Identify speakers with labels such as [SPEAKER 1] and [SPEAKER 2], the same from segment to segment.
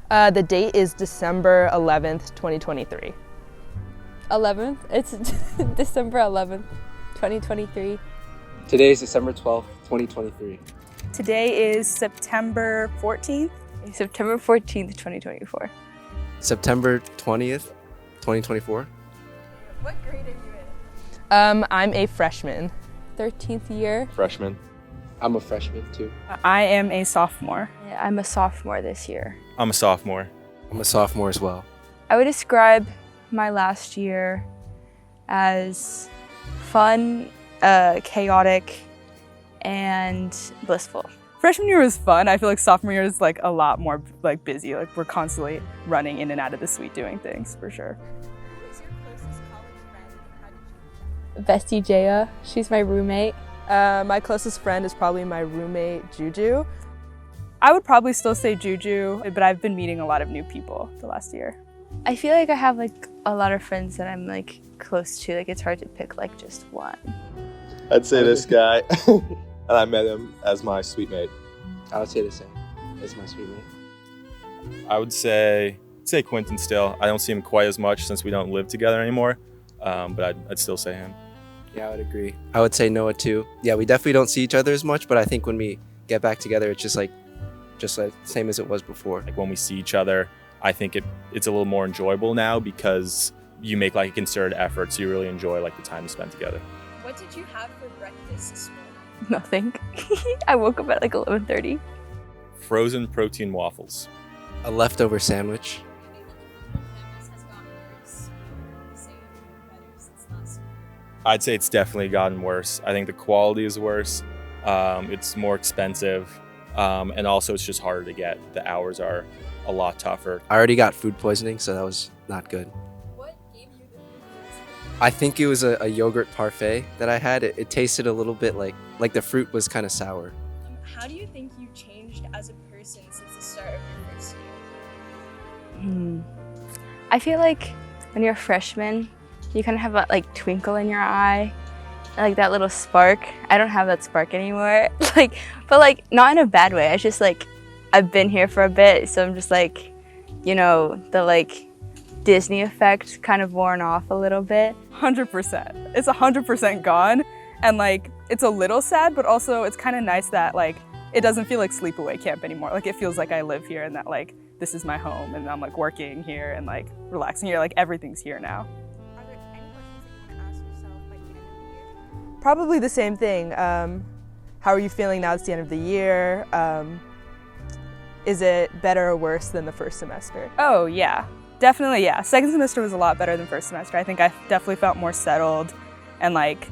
[SPEAKER 1] The date is December 11th, 2023.
[SPEAKER 2] 11th? It's December 11th, 2023.
[SPEAKER 3] Today is December 12th, 2023.
[SPEAKER 4] Today is September 14th.
[SPEAKER 2] September 14th, 2024.
[SPEAKER 3] September 20th, 2024.
[SPEAKER 4] What grade are you in?
[SPEAKER 1] I'm a freshman.
[SPEAKER 2] 13th year.
[SPEAKER 5] Freshman.
[SPEAKER 3] I'm a freshman too.
[SPEAKER 4] I am a sophomore.
[SPEAKER 2] Yeah, I'm a sophomore this year.
[SPEAKER 5] I'm a sophomore.
[SPEAKER 3] I'm a sophomore as well.
[SPEAKER 2] I would describe my last year as fun, chaotic, and blissful.
[SPEAKER 4] Freshman year was fun. I feel like sophomore year is like a lot more like busy. Like we're constantly running in and out of the suite doing things for sure.
[SPEAKER 6] Who's your closest college friend and how did you meet them?
[SPEAKER 2] Bestie Jaya, she's my roommate.
[SPEAKER 1] My closest friend is probably my roommate, Juju.
[SPEAKER 4] I would probably still say Juju, but I've been meeting a lot of new people the last year.
[SPEAKER 2] I feel like I have like a lot of friends that I'm like close to. Like it's hard to pick like just one.
[SPEAKER 5] I'd say this guy, and I met him as my suite mate.
[SPEAKER 3] I would say the same as my sweet mate.
[SPEAKER 5] I would say Quentin still. I don't see him quite as much since we don't live together anymore, but I'd still say him.
[SPEAKER 3] Yeah, I would agree. I would say Noah too. Yeah, we definitely don't see each other as much, but I think when we get back together, it's just like same as it was before.
[SPEAKER 5] Like when we see each other, I think it's a little more enjoyable now because you make like a concerted effort, so you really enjoy like the time you spend together.
[SPEAKER 6] What did you have for breakfast this morning?
[SPEAKER 2] Nothing. I woke up at like 11:30.
[SPEAKER 5] Frozen protein waffles.
[SPEAKER 3] A leftover sandwich.
[SPEAKER 6] Maybe looking on campus has gotten worse or the same or better since last year.
[SPEAKER 5] I'd say it's definitely gotten worse. I think the quality is worse. It's more expensive, and also it's just harder to get. The hours are a lot tougher.
[SPEAKER 3] I already got food poisoning, so that was not good.
[SPEAKER 6] What gave you the food poisoning?
[SPEAKER 3] I think it was a yogurt parfait that I had. It tasted a little bit like the fruit was kind of sour.
[SPEAKER 6] How do you think you changed as a person since the start of your first year?
[SPEAKER 2] I feel like when you're a freshman, you kind of have that like twinkle in your eye, like that little spark. I don't have that spark anymore. But like not in a bad way. It's just like I've been here for a bit, so I'm just like, you know, the like Disney effect kind of worn off a little bit.
[SPEAKER 4] 100%. It's 100% gone. And like, it's a little sad, but also it's kind of nice that like, it doesn't feel like sleepaway camp anymore. Like it feels like I live here and that like, this is my home and I'm like working here and like relaxing here. Like everything's here now.
[SPEAKER 6] Are there any questions that you want to ask yourself by the end of the year?
[SPEAKER 1] Probably the same thing. How are you feeling now it's the end of the year? Is it better or worse than the first semester?
[SPEAKER 4] Oh yeah, definitely yeah. Second semester was a lot better than first semester. I think I definitely felt more settled and like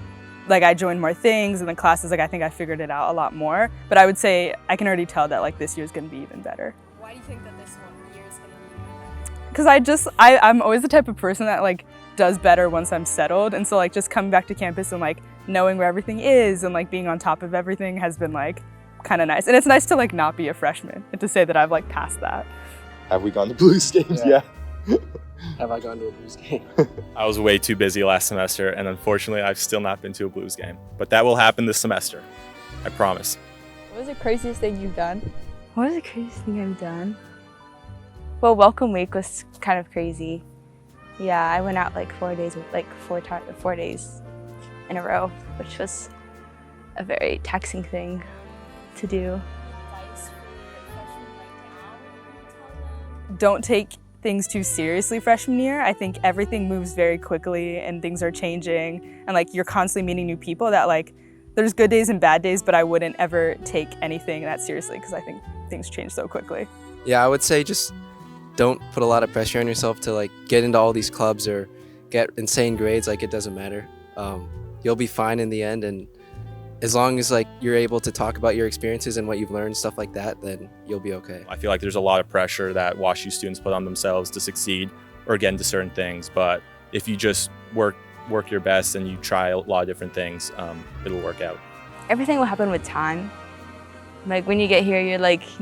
[SPEAKER 4] I joined more things and the classes, like I think I figured it out a lot more. But I would say I can already tell that like this year's gonna be even better.
[SPEAKER 6] Why do you think that this one year is going to be even better?
[SPEAKER 4] Because I'm always the type of person that like does better once I'm settled. And so like just coming back to campus and like knowing where everything is and like being on top of everything has been like kind of nice. And it's nice to like not be a freshman and to say that I've like passed that.
[SPEAKER 5] Have we gone to Blues games? Yeah.
[SPEAKER 3] Have I gone to a Blues game?
[SPEAKER 5] I was way too busy last semester, and unfortunately, I've still not been to a Blues game. But that will happen this semester. I promise.
[SPEAKER 2] What was the craziest thing you've done? What is the craziest thing I've done? Well, welcome week was kind of crazy. Yeah, I went out like 4 days, like four days in a row, which was a very taxing thing to do.
[SPEAKER 6] Advice for freshmen right now, what would you tell them?
[SPEAKER 4] Don't take things too seriously freshman year. I think everything moves very quickly and things are changing and like you're constantly meeting new people that like there's good days and bad days, but I wouldn't ever take anything that seriously because I think things change so quickly.
[SPEAKER 3] Yeah, I would say just don't put a lot of pressure on yourself to like get into all these clubs or get insane grades. Like it doesn't matter. You'll be fine in the end, and as long as like you're able to talk about your experiences and what you've learned, stuff like that, then you'll be okay.
[SPEAKER 5] I feel like there's a lot of pressure that WashU students put on themselves to succeed or get into certain things. But if you just work your best and you try a lot of different things, it'll work out.
[SPEAKER 2] Everything will happen with time. Like when you get here, you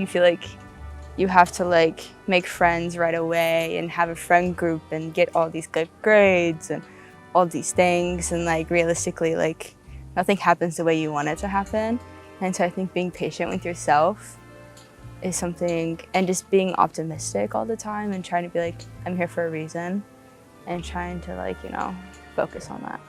[SPEAKER 2] feel like you have to like make friends right away and have a friend group and get all these good grades and all these things, and like realistically like nothing happens the way you want it to happen. And so I think being patient with yourself is something, and just being optimistic all the time and trying to be like, I'm here for a reason, and trying to like, focus on that.